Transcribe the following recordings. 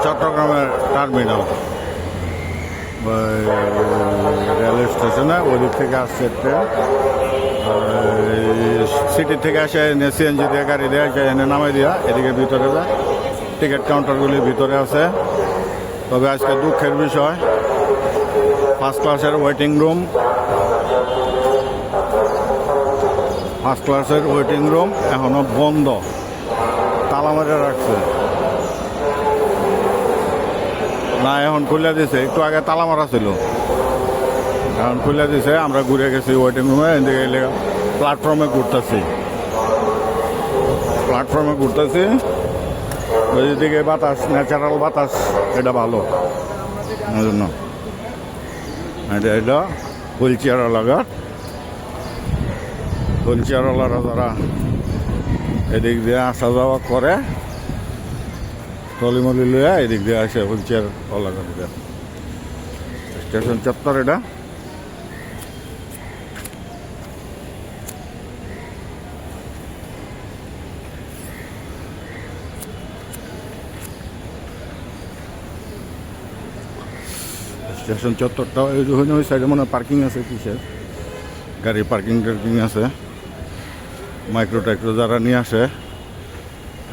চট্টগ্রামের terminal rail স্টেশনে ওই দিক থেকে আসছে ট্রেন। সিটি থেকে আসে এনে সিএনজি দিয়ে গাড়ি দিয়ে আসে এনে নামাই দিয়া এদিকে ভিতরে যায়। টিকিট কাউন্টারগুলি ভিতরে আছে। তবে আজকে দুঃখের বিষয়, ফার্স্ট ক্লাসের ওয়েটিং রুম এখনো বন্ধ, তালা মেরে রাখছে। না, এখন খুলে দিছে, একটু আগে তালা মারা ছিল, এখন খুলে দিছে। আমরা ঘুরে গেছি ওয়েটিং রুমে, এদিকে প্ল্যাটফর্মে ঘুরতেছি। ওইদিকে বাতাস, ন্যাচারাল বাতাস, এটা ভালো। এই জন্য এটা হলো হুইল চেয়ারওয়ালারা যারা এদিক দিয়ে আসা যাওয়া করে, টলিমলি লইয়া এদিক দিয়ে আসে হুইল চেয়ারওয়ালা গাড়িটা। স্টেশন চত্বর এটা। স্টেশন চত্বরটা ওই সাইডে মনে হয় পার্কিং আছে, কিসের গাড়ি পার্কিং আছে। মাইক্রো টাইক্রো যারা নিয়ে আসে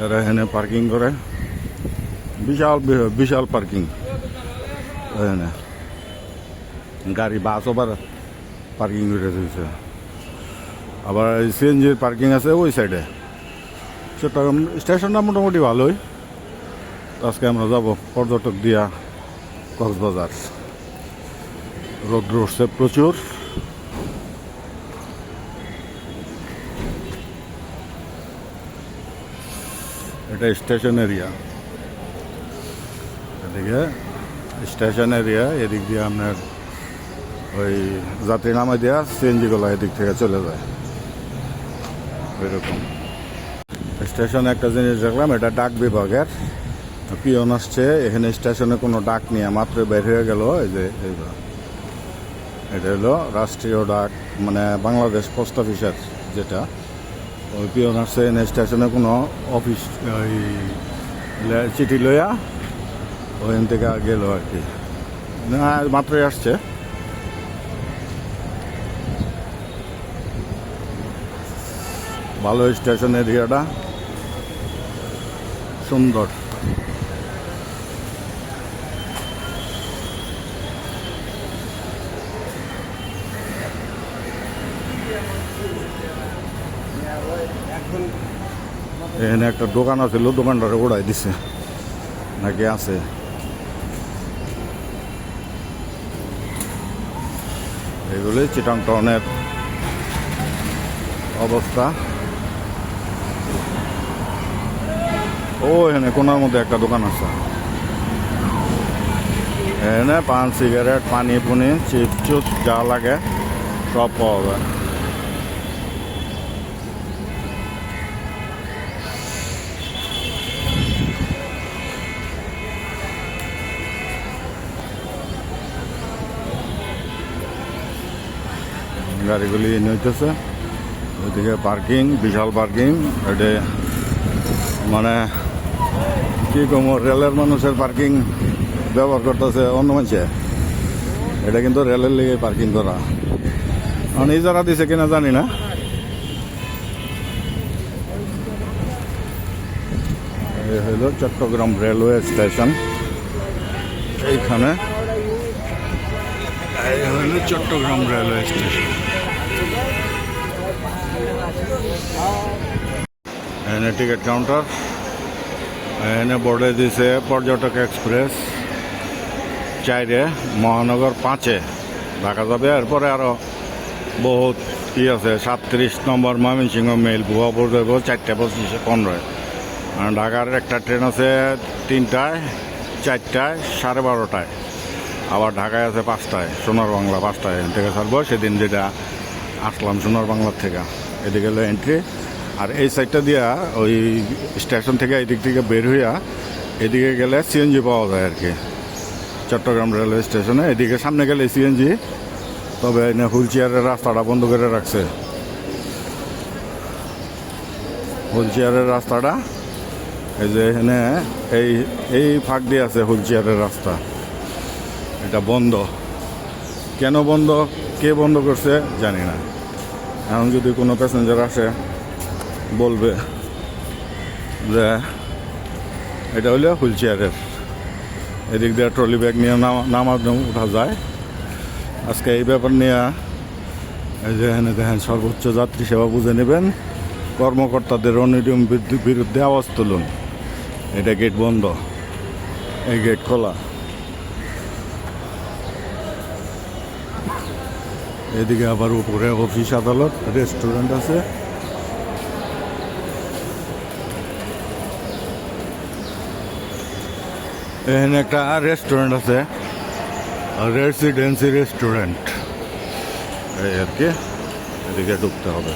এরা এখানে পার্কিং করে। বিশাল পার্কিং এখানে, গাড়ি বাস আবার পার্কিং করে দিয়েছে। আবার সিএনজির পার্কিং আছে ওই সাইডে। চট্টগ্রাম স্টেশনটা মোটামুটি ভালোই। আজকে আমরা যাব পর্যটক দিয়া কক্সবাজার। রোদ্র উঠছে প্রচুর। এটা স্টেশন এরিয়া, এদিকে স্টেশন এরিয়া। এদিক দিয়ে আপনার ওই যাত্রী নামে দেওয়া সিএনজিগুলো এদিক থেকে চলে যায়। এরকম স্টেশনে একটা জিনিস দেখলাম, এটা ডাক বিভাগের পিয়ন আসছে এখানে। স্টেশনে কোনো ডাক নিয়ে মাত্র বের হয়ে গেল। এই যে এটা হলো রাষ্ট্রীয় ডাক, মানে বাংলাদেশ পোস্ট অফিসের যেটা। ওই পিয়ন আসছে এনে স্টেশনে কোনো অফিস ওই চিঠি লইয়া ওইখান থেকে গেল আর কি। মাত্রই আসছে। ভালো স্টেশন এরিয়াটা, সুন্দর। এখানে একটা দোকান আছে, দোকানটারে উড়াই দিছে নাকি আছে। এগুলি চিটাং টাউনের অবস্থা। ও এখানে কোনার মধ্যে একটা দোকান আছে, এখানে পান, সিগারেট, পানি পুনি, চিপস যা লাগে সব পাওয়া যায়। গাড়িগুলি নিতেছে ওইদিকে পার্কিং, বিশাল পার্কিং। এটা মানে কি কম, রেলের মানুষের পার্কিং ব্যবহার করতেছে অন্য মানুষে। এটা কিন্তু রেলের লিগে পার্কিং করা, মানে যারা দিছে কিনা জানি না। এই হইল চট্টগ্রাম রেলওয়ে স্টেশন। এইখানে এই হইল চট্টগ্রাম রেলওয়ে স্টেশন। এখানে টিকিট কাউন্টার, এখানে বোর্ডে দিছে পর্যটক এক্সপ্রেস 4-এ, মহানগর 5-এ ঢাকা যাবে। এরপরে আরও বহুত কি আছে, 37 নম্বর ময়মনসিংহ মেল ভুয়াপুর যাব 4:25-15। ঢাকার একটা ট্রেন আছে 3টায়, 4টায়, 12:30টায়। আবার ঢাকায় আছে 5টায়, সোনার বাংলা 5টায় থেকে ছাড়বো। সেদিন যেটা আসলাম সোনার বাংলার থেকে, এদিকে হলো এন্ট্রি। আর এই সাইডটা দিয়া ওই স্টেশন থেকে এদিক থেকে বের হইয়া এদিকে গেলে সিএনজি পাওয়া যায় আর কি, চট্টগ্রাম রেলওয়ে স্টেশনে। এদিকে সামনে গেলে সিএনজি, তবে হুইল চেয়ারের রাস্তাটা বন্ধ করে রাখছে। হুইল চেয়ারের রাস্তাটা এই যে এখানে এই এই ফাঁক দিয়ে আছে হুইল চেয়ারের রাস্তা, এটা বন্ধ। কেন বন্ধ, কে বন্ধ করছে জানি না। এখন যদি কোনো প্যাসেঞ্জার আসে বলবে যে এটা হইলে হুইল চেয়ারের, এদিক দিয়ে ট্রলি ব্যাগ নিয়ে নামার উঠা যায়। আজকে এই ব্যাপার নিয়ে এই যে এখানে দেখেন সর্বোচ্চ যাত্রী সেবা বুঝে নেবেন, কর্মকর্তাদের অনিয়ম বিরুদ্ধে আওয়াজ তুলুন। এটা গেট বন্ধ, এই গেট খোলা। এদিকে আবার উপরে অফিস আদালত রেস্টুরেন্ট আছে। এখানে একটা রেস্টুরেন্ট আছে, রেসিডেন্সি রেস্টুরেন্ট, এই আর কি। এদিকে ঢুকতে হবে।